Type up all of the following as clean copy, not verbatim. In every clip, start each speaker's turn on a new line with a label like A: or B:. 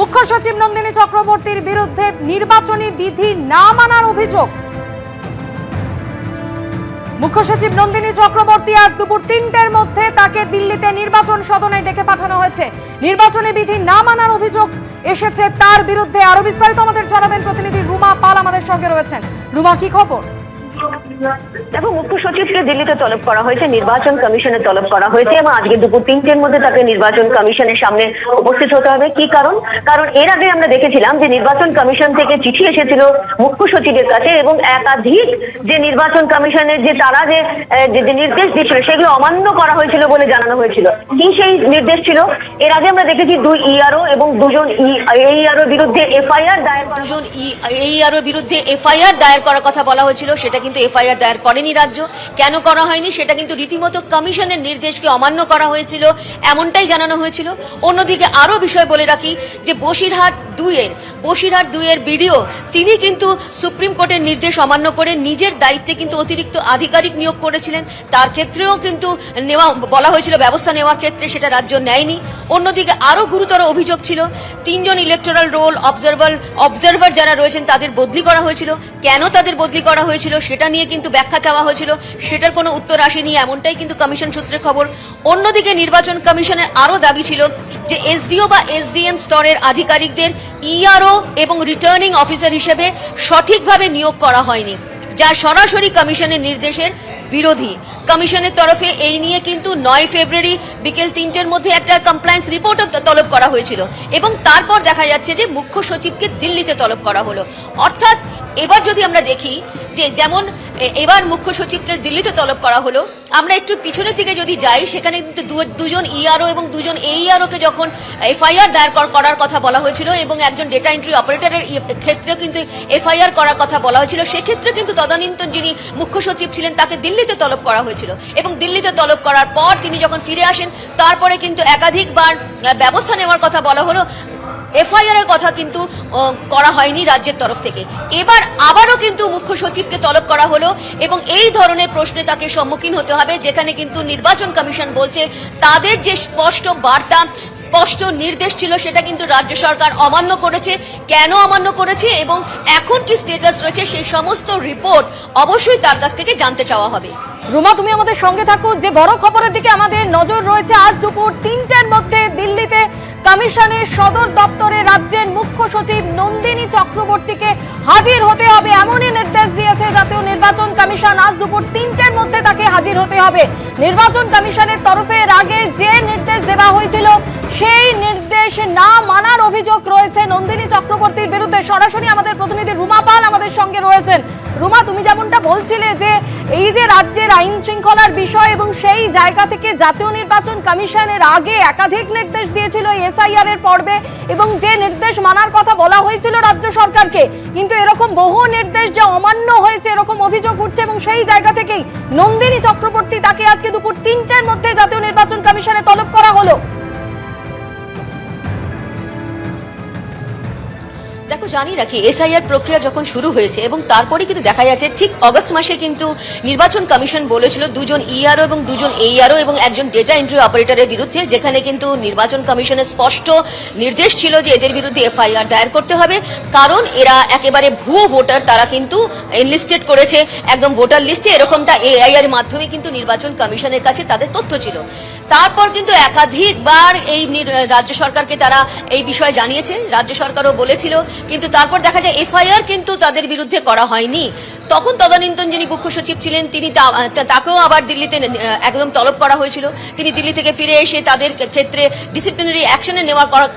A: মুখ্য সচিব নন্দিনী চক্রবর্তীর বিরুদ্ধে নির্বাচনী বিধি না মানার অভিযোগ। মুখ্য সচিব নন্দিনী চক্রবর্তী আজ দুপুর ৩টের মধ্যে তাকে দিল্লিতে নির্বাচন সদনে ডেকে পাঠানো হয়েছে। নির্বাচনী বিধি না মানার অভিযোগ এসেছে তার বিরুদ্ধে। আরো বিস্তারিত আমাদের জানাবেন প্রতিনিধি রুমা পাল আমাদের সঙ্গে রয়েছেন। রুমা, কি খবর?
B: দেখো, মুখ্য সচিবকে দিল্লিতে তলব করা হয়েছে, নির্বাচন কমিশনে তলব করা হয়েছে এবং আজকে দুপুর ৩টের মধ্যে তাকে নির্বাচন কমিশনের সামনে উপস্থিত হতে হবে। কি কারণ এর আগে আমরা দেখেছিলাম যে নির্বাচন কমিশন থেকে চিঠি এসেছিল মুখ্য সচিবের কাছে এবং একাধিক যে নির্বাচন কমিশনের যে তারা যে নির্দেশ দিয়েছিল সেগুলো অমান্য করা হয়েছিল বলে জানানো হয়েছিল। কি সেই নির্দেশ ছিল? এর আগে আমরা দেখেছি 2 ইআরও এবং 2জন এইআরও বিরুদ্ধে এফআইআর দায়ের,
C: 2জন এইআরও বিরুদ্ধে এফআইআর দায়ের করার কথা বলা হয়েছিল। সেটা কিন্তু এফআইআর দায়ের করেনি রাজ্য। কেন করা হয়নি সেটা কিন্তু রীতিমতো কমিশনের নির্দেশকে অমান্য করা হয়েছিল, এমনটাই জানানো হয়েছিল। অন্যদিকে আরো বিষয় বলে রাখি যে বসিরহাট 2 এর বিডিও তিনি কিন্তু সুপ্রিম কোর্টের নির্দেশ অমান্য করে নিজের দায়িত্বে কিন্তু অতিরিক্ত আধিকারিক নিয়োগ করেছিলেন। তার ক্ষেত্রেও কিন্তু বলা হয়েছিল ব্যবস্থা নেওয়ার ক্ষেত্রে, সেটা রাজ্য নেয়নি। অন্যদিকে আরো গুরুতর অভিযোগ ছিল 3জন ইলেকটোরাল রোল অবজারভার যারা রয়েছেন তাদের বদলি করা হয়েছিল। কেন তাদের বদলি করা হয়েছিল সেটা নিয়ে কিন্তু ব্যাখ্যা চাওয়া হয়েছিল, সেটার কোনো উত্তর আসেনি, এমনটাই কিন্তু কমিশন সূত্রে খবর। অন্যদিকে নির্বাচন কমিশনের আরো দাবি ছিল যে এসডিও বা এসডিএম স্তরের আধিকারিকদের ইআরও এবং রিটার্নিং অফিসার হিসেবে সঠিকভাবে নিয়োগ করা হয়নি, যা সরাসরি কমিশনের নির্দেশের বিরোধী। কমিশনের তরফে এই নিয়ে কিন্তু 9 ফেব্রুয়ারি বিকেল 3টের মধ্যে একটা কমপ্লায়েন্স রিপোর্টও তলব করা হয়েছিল এবং তারপর দেখা যাচ্ছে যে মুখ্য সচিবকে দিল্লিতে তলব করা হলো। অর্থাৎ এবার যদি আমরা দেখি যে যেমন এবার মুখ্য সচিবকে দিল্লিতে তলব করা হলো, আমরা একটু পিছনের দিকে যদি যাই সেখানে কিন্তু 2জন ইআরও এবং 2জন এইআরওকে যখন এফআইআর দায়ের করার কথা বলা হয়েছিল এবং একজন ডেটা এন্ট্রি অপারেটরের ক্ষেত্রেও কিন্তু এফআইআর করার কথা বলা হয়েছিল, সেক্ষেত্রে কিন্তু তদানীন্তন যিনি মুখ্য সচিব ছিলেন তাকে দিল্লিতে তলব করা হয়েছিল এবং দিল্লিতে তলব করার পর তিনি যখন ফিরে আসেন তারপরে কিন্তু একাধিকবার ব্যবস্থা নেওয়ার কথা বলা হলো। এফআইআর এর কথা কিন্তু করা হয়নি রাজ্যের তরফ থেকে। এবার আবারও কিন্তু মুখ্য সচিবকে তলব করা হলো এবং এই ধরনের প্রশ্নে তাকে সম্মুখীন হতে হবে, যেখানে কিন্তু নির্বাচন কমিশন বলছে তাদের যে স্পষ্ট বার্তা স্পষ্ট নির্দেশ ছিল সেটা কিন্তু রাজ্য সরকার অমান্য করেছে। কেন অমান্য করেছে এবং এখন কি স্ট্যাটাস রয়েছে সেই সমস্ত রিপোর্ট অবশ্যই তার কাছ থেকে জানতে চাওয়া হবে।
A: রুমা, তুমি আমাদের সঙ্গে থাকো। যে বড় খবরের দিকে আমাদের নজর রয়েছে, আজ দুপুর 3টের মধ্যে দিল্লিতে কমিশনের সদর দপ্তরে রাজ্যের মুখ্য সচিব নন্দিনী চক্রবর্তীকে হাজির হতে হবে, এমনই নির্দেশ দিয়েছে জাতীয় নির্বাচন কমিশন। আজ দুপুর 3টের মধ্যে তাকে হাজির হতে হবে। নির্বাচন কমিশনের তরফে এর আগে যে নির্দেশ দেওয়া হয়েছিল সেই নির্দেশ না মানার অভিযোগ রয়েছে নন্দিনী চক্রবর্তীর বিরুদ্ধে। সরাসরি আমাদের প্রতিনিধি রুমা পাল আমাদের সঙ্গে রয়েছেন। রুমা, তুমি যেমনটা বলছিলে যে এই যে রাজ্যের আইন শৃঙ্খলার বিষয় এবং সেই জায়গা থেকে জাতীয় নির্বাচন কমিশনের আগে একাধিক নির্দেশ দিয়েছিল এসআইআর এর পর্বে এবং যে নির্দেশ মানার কথা বলা হয়েছিল রাজ্য সরকারকে, কিন্তু এরকম বহু নির্দেশ যে অমান্য হয়েছে এরকম অভিযোগ উঠছে এবং সেই জায়গা থেকেই নন্দিনী চক্রবর্তী তাকে আজকে দুপুর 3টের মধ্যে জাতীয় নির্বাচন কমিশনে তলব করা হলো।
C: দেখো, জানি রাখি এসআইআর প্রক্রিয়া যখন শুরু হয়েছে এবং তারপরে কিন্তু দেখা যাচ্ছে ঠিক অগস্ট মাসে কিন্তু নির্বাচন কমিশন বলেছিল 2জন ইআরও এবং 2জন এইআরও এবং একজন ডেটা এন্ট্রি অপারেটরের বিরুদ্ধে, যেখানে কিন্তু নির্বাচন কমিশনের স্পষ্ট নির্দেশ ছিল যে এদের বিরুদ্ধে এফআইআর দায়ের করতে হবে, কারণ এরা একেবারে ভুয়ো ভোটার, তারা কিন্তু এনলিস্টেড করেছে একদম ভোটার লিস্টে, এরকমটা এআইআর এর মাধ্যমে কিন্তু নির্বাচন কমিশনের কাছে তাদের তথ্য ছিল। তারপর কিন্তু একাধিকবার এই রাজ্য সরকারকে তারা এই বিষয়ে জানিয়েছে, রাজ্য সরকারও বলেছিল, কিন্তু তারপর দেখা যায় এফআইআর কিন্তু তাদের বিরুদ্ধে করা হয়নি। তখন তদানীন্তন যিনি মুখ্য সচিব ছিলেন তাকেও আবার দিল্লিতে একদম তলব করা হয়েছিল। তিনি দিল্লি থেকে ফিরে এসে তাদের ক্ষেত্রে ডিসিপ্লিনারি অ্যাকশনে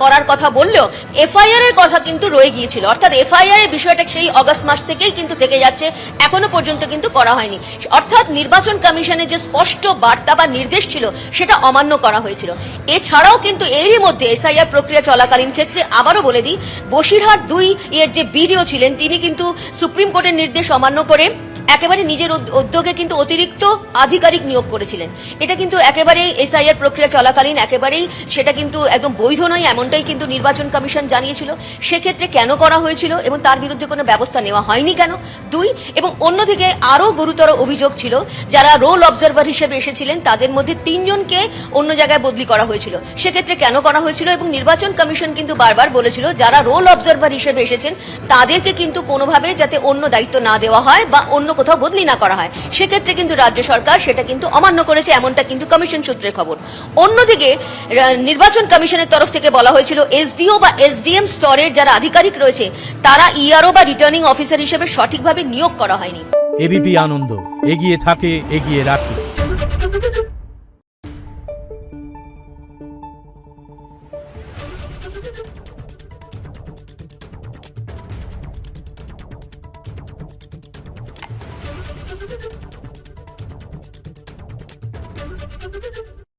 C: করার কথা বললেও এফআইআর এর কথা কিন্তু রয়ে গিয়েছিল। অর্থাৎ এফআইআর এর বিষয়টা সেই অগস্ট মাস থেকেই কিন্তু থেকে যাচ্ছে, এখনো পর্যন্ত কিন্তু করা হয়নি। অর্থাৎ নির্বাচন কমিশনের যে স্পষ্ট বার্তা বা নির্দেশ ছিল সেটা অমান্য করা হয়েছিল। এছাড়াও কিন্তু এরই মধ্যে এসআইআর প্রক্রিয়া চলাকালীন ক্ষেত্রে আবারও বলে দিই, বসিরহাট 2 এর যে বিডিও ছিলেন তিনি কিন্তু সুপ্রিম কোর্টের নির্দেশ অমান্য করে একেবারে নিজের উদ্যোগে কিন্তু অতিরিক্ত আধিকারিক নিয়োগ করেছিলেন। এটা কিন্তু একেবারেই এসআইআর প্রক্রিয়া চলাকালীন একেবারেই সেটা কিন্তু একদম বৈধ নয়, এমনটাই কিন্তু নির্বাচন কমিশন জানিয়েছিল। সেক্ষেত্রে কেন করা হয়েছিল এবং তার বিরুদ্ধে কোনো ব্যবস্থা নেওয়া হয়নি কেন? 2 এবং অন্যদিকে আরও গুরুতর অভিযোগ ছিল, যারা রোল অবজারভার হিসেবে এসেছিলেন তাদের মধ্যে 3 জনকে অন্য জায়গায় বদলি করা হয়েছিল। সেক্ষেত্রে কেন করা হয়েছিল? এবং নির্বাচন কমিশন কিন্তু বারবার বলেছিল যারা রোল অবজারভার হিসেবে এসেছেন তাদেরকে কিন্তু কোনোভাবে যাতে অন্য দায়িত্ব না দেওয়া হয় বা অন্য কোথাও বদলি না করা হয়। সেক্ষেত্রে কিন্তু রাজ্য সরকার সেটা কিন্তু অমান্য করেছে, এমনটা কিন্তু কমিশন সূত্রের খবর। অন্যদিকে নির্বাচন কমিশনের তরফ থেকে বলা হয়েছিল এসডিও বা এসডিএম স্তরের যারা আধিকারিক রয়েছে তারা ইআরও বা রিটার্নিং অফিসার হিসেবে সঠিকভাবে নিয়োগ করা হয়নি।
D: এবিপি আনন্দ, এগিয়ে থাকে, এগিয়ে রাখে।